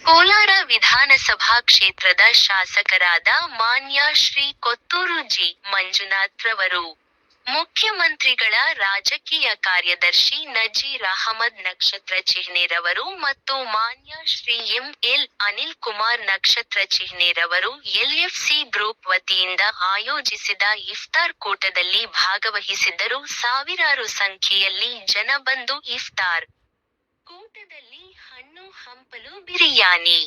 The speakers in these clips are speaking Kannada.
ಕೋಲಾರ ವಿಧಾನಸಭಾ ಕ್ಷೇತ್ರದ ಶಾಸಕರಾದ ಮಾನ್ಯ ಶ್ರೀ ಕೊತ್ತೂರು ಜಿ. ಮಂಜುನಾಥ್ರವರು, ಮುಖ್ಯಮಂತ್ರಿಗಳ ರಾಜಕೀಯ ಕಾರ್ಯದರ್ಶಿ ನಜೀರ್ ಅಹಮದ್ ನಕ್ಷತ್ರ ಚಿಹ್ನೆರವರು ಮತ್ತು ಮಾನ್ಯ ಶ್ರೀ ಎಂ. ಎಲ್. ಅನಿಲ್ ಕುಮಾರ್ ನಕ್ಷತ್ರ ಚಿಹ್ನೆರವರು ಎಲ್ಎಫ್ಸಿ ಗ್ರೂಪ್ ವತಿಯಿಂದ ಆಯೋಜಿಸಿದ ಇಫ್ತಾರ್ ಕೂಟದಲ್ಲಿ ಭಾಗವಹಿಸಿದ್ದರು. ಸಾವಿರಾರು ಸಂಖ್ಯೆಯಲ್ಲಿ ಜನ ಬಂದು ಇಫ್ತಾರ್ ಕೂಟದಲ್ಲಿ ಹಣ್ಣು ಹಂಪಲು ಬಿರಿಯಾನಿ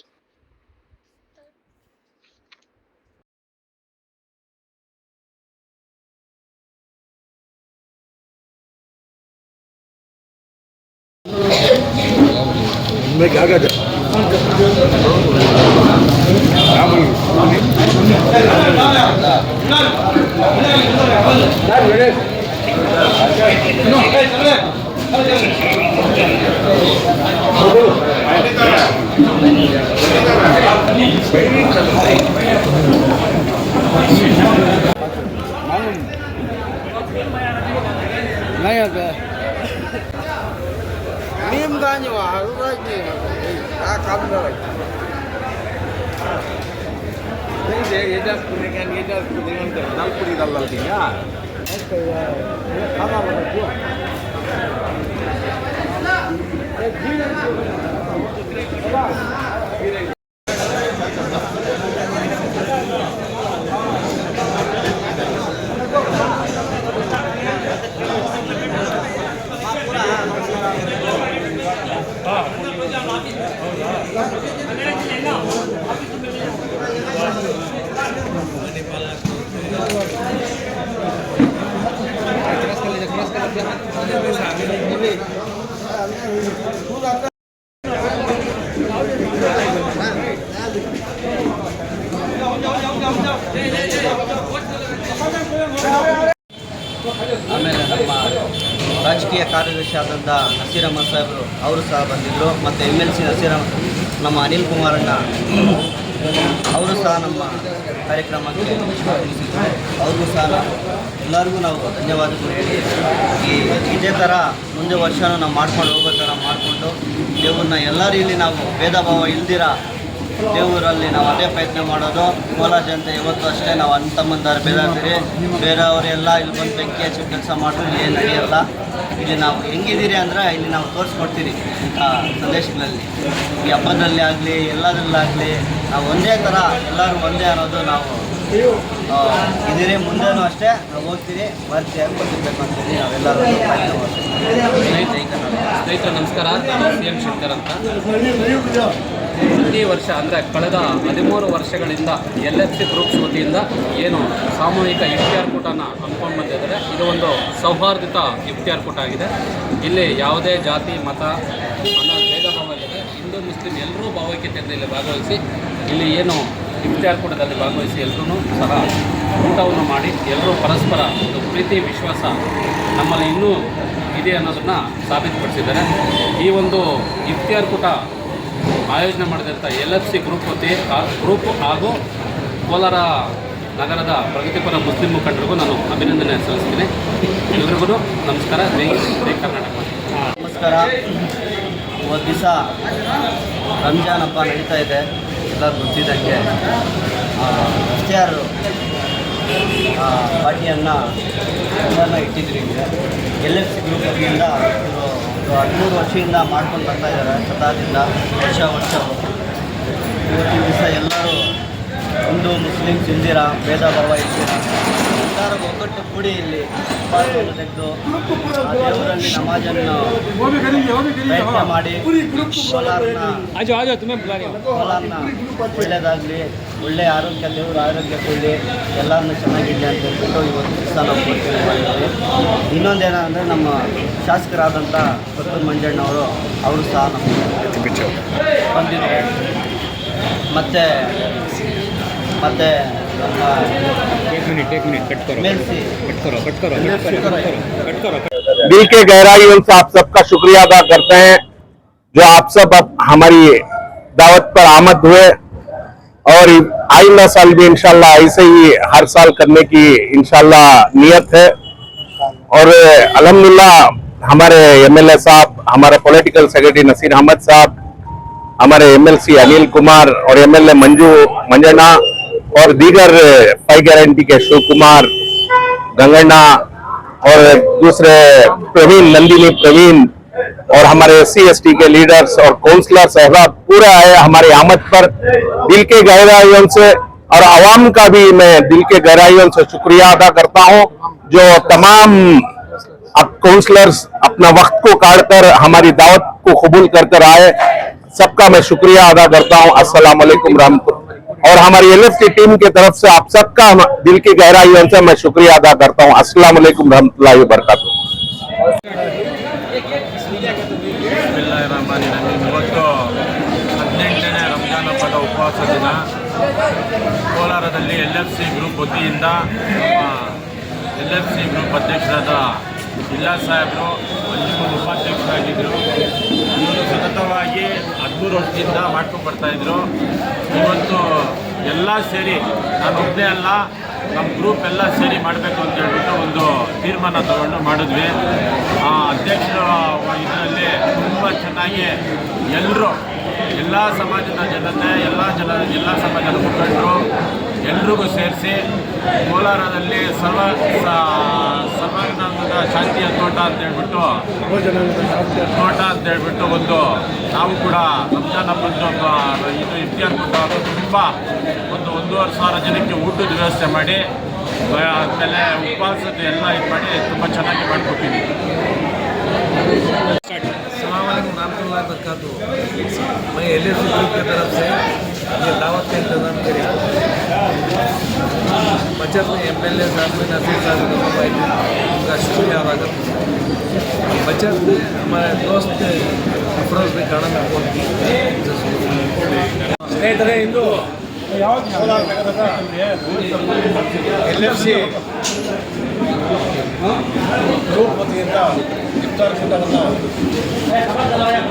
नहीं होता नीम गांज वहाँ क्या काम कर नहीं ये जब पूरे क्या ये जब पूरे क्या नाल पूरी डाल डालती है ये खाना बना क्यों ಆಮೇಲೆ ನಮ್ಮ ರಾಜಕೀಯ ಕಾರ್ಯದರ್ಶಿ ಆದಂಥ ನಸೀರ್ ಅಹಮದ್ ಸಾಹೇಬರು ಅವರು ಸಹ ಬಂದಿದ್ದರು ಮತ್ತು MLC ನಸೀರ್ ನಮ್ಮ ಅನಿಲ್ ಕುಮಾರಣ್ಣ ಅವರು ಸಹ ನಮ್ಮ ಕಾರ್ಯಕ್ರಮಕ್ಕೆ ಭಾಗವಹಿಸಿದ್ದಾರೆ. ಅವ್ರಿಗೂ ಸಹ ಎಲ್ಲರಿಗೂ ನಾವು ಧನ್ಯವಾದಗಳು ಹೇಳಿ ಇದೇ ಥರ ಮುಂದೆ ವರ್ಷನೂ ನಾವು ಮಾಡ್ಕೊಂಡು ಹೋಗೋ ಥರ ಮಾಡಿಕೊಂಡು ದೇವ್ರನ್ನ ಎಲ್ಲರೂ ಇಲ್ಲಿ ನಾವು ಭೇದ ಭಾವ ಇಲ್ದಿರ ದೇವರಲ್ಲಿ ನಾವು ಅದೇ ಪ್ರಯತ್ನ ಮಾಡೋದು. ಕೋಲಾರ ಜನತೆ ಇವತ್ತು ಅಷ್ಟೇ ನಾವು ಅಣ್ಣ ತಮ್ಮಂದಾರು ಬೇರೆ ಬೇರೆಯವರೆಲ್ಲ ಇಲ್ಲಿ ಬಂದು ಬೆಂಕಿ ಹಚ್ಚಿ ಕೆಲಸ ಮಾಡಿದ್ರು ಇಲ್ಲಿ ಏನು ನಡೆಯಲ್ಲ. ಇಲ್ಲಿ ನಾವು ಹೆಂಗಿದ್ದೀರಿ ಅಂದರೆ ಇಲ್ಲಿ ನಾವು ತೋರಿಸ್ಕೊಡ್ತೀರಿ ಇಂಥ ಸಂದೇಶಗಳಲ್ಲಿ, ಈ ಹಬ್ಬದಲ್ಲಿ ಆಗಲಿ ಎಲ್ಲದರಲ್ಲಾಗಲಿ ನಾವು ಒಂದೇ ಥರ ಎಲ್ಲರೂ ಒಂದೇ ಅನ್ನೋದು ನಾವು ಇದೀರಿ. ಮುಂದೆನೂ ಅಷ್ಟೇ ನಾವು ಹೋಗ್ತೀರಿ ಬರ್ತೀವಿ ಕೊಟ್ಟಿರ್ಬೇಕು ಅಂತೇಳಿ ನಾವೆಲ್ಲರೂ ಪ್ರಯತ್ನ ಮಾಡ್ತೀವಿ. ಸ್ನೇಹಿತರೆ ನಮಸ್ಕಾರ, ನಾನು CM ಶಂಕರ್ ಅಂತ. ಪ್ರತಿ ವರ್ಷ ಅಂದರೆ ಕಳೆದ 13 ವರ್ಷಗಳಿಂದ LFC ಗ್ರೂಪ್ಸ್ ವತಿಯಿಂದ ಏನು ಸಾಮೂಹಿಕ ಇಫ್ತಿಯಾರ್ ಕೂಟನ ಹಮ್ಮಿಕೊಂಡು ಬಂದಿದ್ದಾರೆ. ಇದು ಒಂದು ಸೌಹಾರ್ದಿತ ಇಫ್ತಿಯಾರ್ ಕೂಟ ಆಗಿದೆ. ಇಲ್ಲಿ ಯಾವುದೇ ಜಾತಿ ಮತ ಅನ್ನೋ ಭೇದ ಭಾವ ಇದೆ. ಹಿಂದೂ ಮುಸ್ಲಿಂ ಎಲ್ಲರೂ ಭಾವೈಕ್ಯತೆಯಿಂದ ಇಲ್ಲಿ ಭಾಗವಹಿಸಿ ಇಲ್ಲಿ ಏನು ಇಫ್ತಿಯಾರ್ ಕೂಟದಲ್ಲಿ ಭಾಗವಹಿಸಿ ಎಲ್ಲರೂ ಸಹ ಊಟವನ್ನು ಮಾಡಿ ಎಲ್ಲರೂ ಪರಸ್ಪರ ಒಂದು ಪ್ರೀತಿ ವಿಶ್ವಾಸ ನಮ್ಮಲ್ಲಿ ಇನ್ನೂ ಇದೆ ಅನ್ನೋದನ್ನು ಸಾಬೀತುಪಡಿಸಿದ್ದಾರೆ. ಈ ಒಂದು ಇಫ್ತಿಯಾರ್ ಕೂಟ ಆಯೋಜನೆ ಮಾಡಿದಂಥ LFC ಗ್ರೂಪ್ ಹಾಗೂ ಕೋಲಾರ ನಗರದ ಪ್ರಗತಿಪರ ಮುಸ್ಲಿಂ ಮುಖಂಡರಿಗೂ ನಾನು ಅಭಿನಂದನೆ ಸಲ್ಲಿಸ್ತೀನಿ. ಎಲ್ರಿಗೂ ನಮಸ್ಕಾರ. ಜೈ ಕರ್ನಾಟಕ. ನಮಸ್ಕಾರ. ಒಂದು ದಿವಸ ರಂಜಾನ್ ಹಬ್ಬ ನಡೀತಾ ಇದೆ. ಎಲ್ಲರೂ ಗೊತ್ತಿದ್ದಂಗೆ ಇಫ್ತಿಯಾರ್ ಪಾರ್ಟಿಯನ್ನು ಇಟ್ಟಿದ್ರು ಈಗ LFC ಗ್ರೂಪ್ ವತಿಯಿಂದ ಒಂದು 13 ವರ್ಷದಿಂದ ಮಾಡ್ಕೊಂಡು ಬರ್ತಾ ಇದ್ದಾರೆ ಸದಾದಿಂದ ವರ್ಷ ಇವತ್ತಿನ ದಿವಸ ಎಲ್ಲರೂ ಹಿಂದೂ ಮುಸ್ಲಿಮ್ಸ್ ಇಂದಿರಾ ಭೇದ ಭಾವ ಇದ್ದೀರಾ ಎಲ್ಲರೂ ಒಗ್ಗಟ್ಟು ಕೂಡಿ ಇಲ್ಲಿ ಉಪವಾಸವನ್ನು ತೆಗೆದು ಆ ದೇವರಲ್ಲಿ ನಮಾಜನ್ನು ಪ್ರಯತ್ನ ಮಾಡಿ ಕೋಲಾರನ ಒಳ್ಳೆಯದಾಗಲಿ ಒಳ್ಳೆಯ ಆರೋಗ್ಯ ದೇವರು ಆರೋಗ್ಯ ಕೊಡಲಿ ಎಲ್ಲರನ್ನೂ ಚೆನ್ನಾಗಿರಲಿ ಅಂತ ಹೇಳ್ಬಿಟ್ಟು ಇವತ್ತು ದಿವಸ ನಾವು ಕೋರಿಕೆ ಮಾಡಿದ್ದೀವಿ. ಇನ್ನೊಂದೇನಂದರೆ ನಮ್ಮ ಶಾಸಕರಾದಂಥ ಕೊತ್ತೂರು ಮಂಜಣ್ಣವರು ಅವರು ಸಹ ನಮ್ಮ ಬಂದಿದ್ದಾರೆ. ಮತ್ತು दिल के गहराइयों से आप सबका शुक्रिया अदा करते हैं जो आप सब अब हमारी दावत पर आमद हुए और आइंदा साल भी इंशाल्लाह ऐसे ही हर साल करने की इंशाल्लाह नियत है। और अल्हम्दुलिल्लाह हमारे MLA साहब, हमारे पॉलिटिकल सेक्रेटरी नसीर अहमद साहब, हमारे MLC अनिल कुमार और MLA मंजना और दीगर 5 गारंटी के शिव कुमार गंगन्ना और दूसरे नंदिनी प्रवीण और हमारे SC/ST के लीडर्स और काउंसलर साहब पूरा आए हमारी आमद पर। दिल के गहराइयों से और आवाम का भी मैं दिल के गहराइयों से शुक्रिया अदा करता हूं जो तमाम अब काउंसलर्स अपना वक्त को काटकर हमारी दावत को कबूल कर आए। सबका मैं शुक्रिया अदा करता हूं। अस्सलाम वालेकुम रहमतुल्लाह। और हमारी LFC टीम की तरफ से आप सबका दिल की गहराइयों से मैं शुक्रिया अदा करता हूं। अस्सलाम वालेकुम रहमतुल्लाहि व बरकातुहू। ಇವತ್ತು 18ನೇ ರಂಜಾನ್ ಹಬ್ಬದ ಉಪವಾಸ ದಿನ ಕೋಲಾರದಲ್ಲಿ LFC ಗ್ರೂಪ್ ವತಿಯಿಂದ LFC ಗ್ರೂಪ್ ಅಧ್ಯಕ್ಷರಾದ ಜಿಲ್ಲಾ ಸಾಹೇಬರು ಮಂಜುಮೂಲ್ ಉಪಾಧ್ಯಕ್ಷರಾಗಿದ್ದರು. ಇವರು ಸತತವಾಗಿ 13 ವರ್ಷದಿಂದ ಮಾಡ್ಕೊಂಡು ಬರ್ತಾಯಿದ್ರು. ಇವತ್ತು ಎಲ್ಲ ಸೇರಿ, ನಾನು ಒಬ್ಬನೇ ಅಲ್ಲ, ನಮ್ಮ ಗ್ರೂಪ್ ಎಲ್ಲ ಸೇರಿ ಮಾಡಬೇಕು ಅಂತ ಹೇಳ್ಬಿಟ್ಟು ಒಂದು ತೀರ್ಮಾನ ತಗೊಂಡು ಮಾಡಿದ್ವಿ. ಆ ಅಧ್ಯಕ್ಷರ ಇದರಲ್ಲಿ ತುಂಬ ಚೆನ್ನಾಗಿ ಎಲ್ಲರೂ, ಎಲ್ಲ ಸಮಾಜದ ಜನತೆ, ಎಲ್ಲ ಸಮಾಜದ ಮುಖಂಡರು ಎಲ್ರಿಗೂ ಸೇರಿಸಿ ಕೋಲಾರದಲ್ಲಿ ಸರ್ವಾಂಗದ ಶಾಂತಿಯ ತೋಟ ಅಂತ ಹೇಳ್ಬಿಟ್ಟು ಒಂದು ನಾವು ಕೂಡ ರಂಜಾನ್ ಹಬ್ಬದ ಇದು ಇಫ್ತಿಯಾರ್ ಕೂಟ ತುಂಬ ಒಂದು 1,500 ಜನಕ್ಕೆ ಊಟದ ವ್ಯವಸ್ಥೆ ಮಾಡಿ ಆದಮೇಲೆ ಉಪವಾಸದ ಎಲ್ಲ ಇದು ಮಾಡಿ ತುಂಬ ಚೆನ್ನಾಗಿ ಮಾಡಿಕೊಟ್ಟಿದ್ದೀವಿ. मैं LFC ग्रुप की तरफ से ये दावत का इंतजाम करें। बचत में MLA साहब में नसीर साहब उनका शुक्रिया अदा करते हैं। बचत हमारे दोस्त अफरोज में खाना में ಸ್ನೇಹಿತರೆ, ಇಂದು ಕೋಲಾರ ನಗರದ LFC ಗ್ರೂಪ್ ವತಿಯಿಂದ ಇಫ್ತಾರ್ ಕೂಟವನ್ನು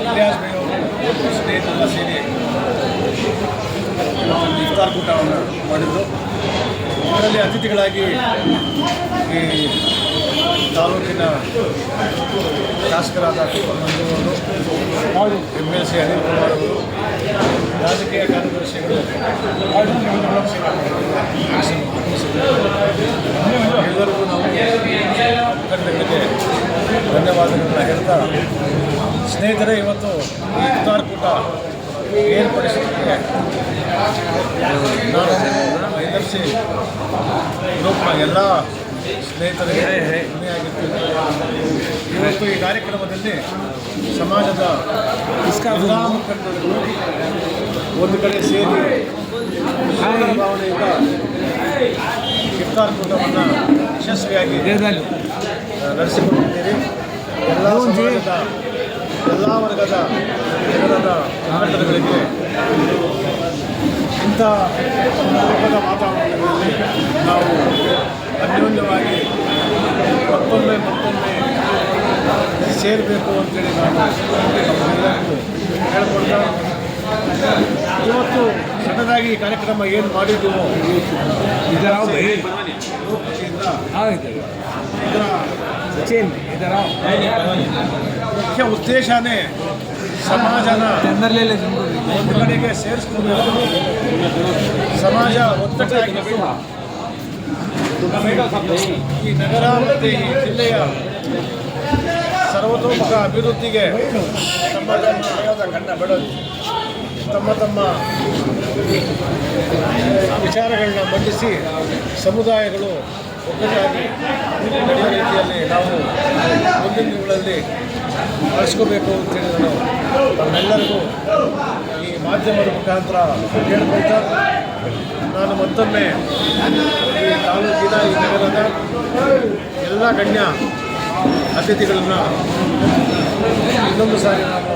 ಇಲಿಯಾಸ್ ಅವರು ಸ್ನೇಹಿತರೆಲ್ಲ ಸೇರಿ ಇಫ್ತಾರ್ ಕೂಟವನ್ನು ಮಾಡಿದ್ದು, ಇದರಲ್ಲಿ ಅತಿಥಿಗಳಾಗಿ ಈ ತಾಲೂಕಿನ ಶಾಸಕರಾದ ಮಂಜು ಅವರು, MLC ಅನಿಲ್ ಕುಮಾರ್ ಅವರು, ರಾಜಕೀಯ ಕಾರ್ಯದರ್ಶಿಗಳು ಎಲ್ಲರಿಗೂ ನಾವು ಮುಖಂಡರಿಗೆ ಧನ್ಯವಾದಗಳನ್ನ ಹೇಳ್ತಾ, ಸ್ನೇಹಿತರೆ, ಇವತ್ತು ಈ ಇಫ್ತಾರ್ ಕೂಟ ಏರ್ಪಡಿಸಲಿಕ್ಕೆ ನಾನು LFC ಗ್ರೂಪ್ನ ಎಲ್ಲ ಸ್ನೇಹಿತರಿಗೆ ಋಣಿಯಾಗಿರ್ತೀನಿ. ಇವತ್ತು ಈ ಕಾರ್ಯಕ್ರಮದಲ್ಲಿ ಸಮಾಜದ ಎಲ್ಲ ಮುಖಂಡರು ಒಂದು ಕಡೆ ಸೇರಿ ಭಾವನೆಯಿಂದ ಇಫ್ತಾರ್ ಕೂಟವನ್ನು ಯಶಸ್ವಿಯಾಗಿ ನಡೆಸಿಕೊಂಡಿದ್ದೀರಿ. ಎಲ್ಲ ಸಮಾಜದ ಎಲ್ಲ ವರ್ಗದ ಜನರದ ಮುಖಂಡರುಗಳಿಗೆ ಇಂಥ ಹಬ್ಬದ ವಾತಾವರಣದಲ್ಲಿ ನಾವು ಅನ್ಯೋನ್ಯವಾಗಿ ಮತ್ತೊಮ್ಮೆ ಸೇರಬೇಕು ಅಂತೇಳಿ ನಾನು ಎಲ್ಲರಿಗೂ ಹೇಳ್ಕೊಳ್ತಾ, ಇವತ್ತು ಸಣ್ಣದಾಗಿ ಈ ಕಾರ್ಯಕ್ರಮ ಏನು ಮಾಡಿದ್ದೀವೋ ಇದರ ಮುಖ್ಯ ಉದ್ದೇಶನೇ ಸಮಾಜನ ಒಂದು ಕಡೆಗೆ ಸೇರಿಸ್ಕೊಂಡು ಸಮಾಜ ಒತ್ತಡಾಗಿ ಈ ನಗರ ಮತ್ತು ಈ ಜಿಲ್ಲೆಯ ಸರ್ವತೋಮುಖ ಅಭಿವೃದ್ಧಿಗೆ ತಮ್ಮ ವಿಚಾರಗಳನ್ನ ಮಂಡಿಸಿ ಸಮುದಾಯಗಳು ಒಗ್ಗಟ್ಟಾಗಿ ನಡೆಯುವ ರೀತಿಯಲ್ಲಿ ನಾವು ಮುಂದಿನ ದಿನಗಳಲ್ಲಿ ಬಳಸ್ಕೋಬೇಕು ಅಂತೇಳಿ ನಮ್ಮೆಲ್ಲರಿಗೂ ಈ ಮಾಧ್ಯಮದ ಮುಖಾಂತರ ಕೇಳ್ಕೊಳ್ತಾ ನಾನು ಮತ್ತೊಮ್ಮೆ ಈ ತಾಲೂಕಿನ ಈ ನಗರದ ಎಲ್ಲ ಗಣ್ಯ ಅತಿಥಿಗಳನ್ನು ಇನ್ನೊಂದು ಸಾರಿ ನಾನು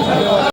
ಧನ್ಯವಾದ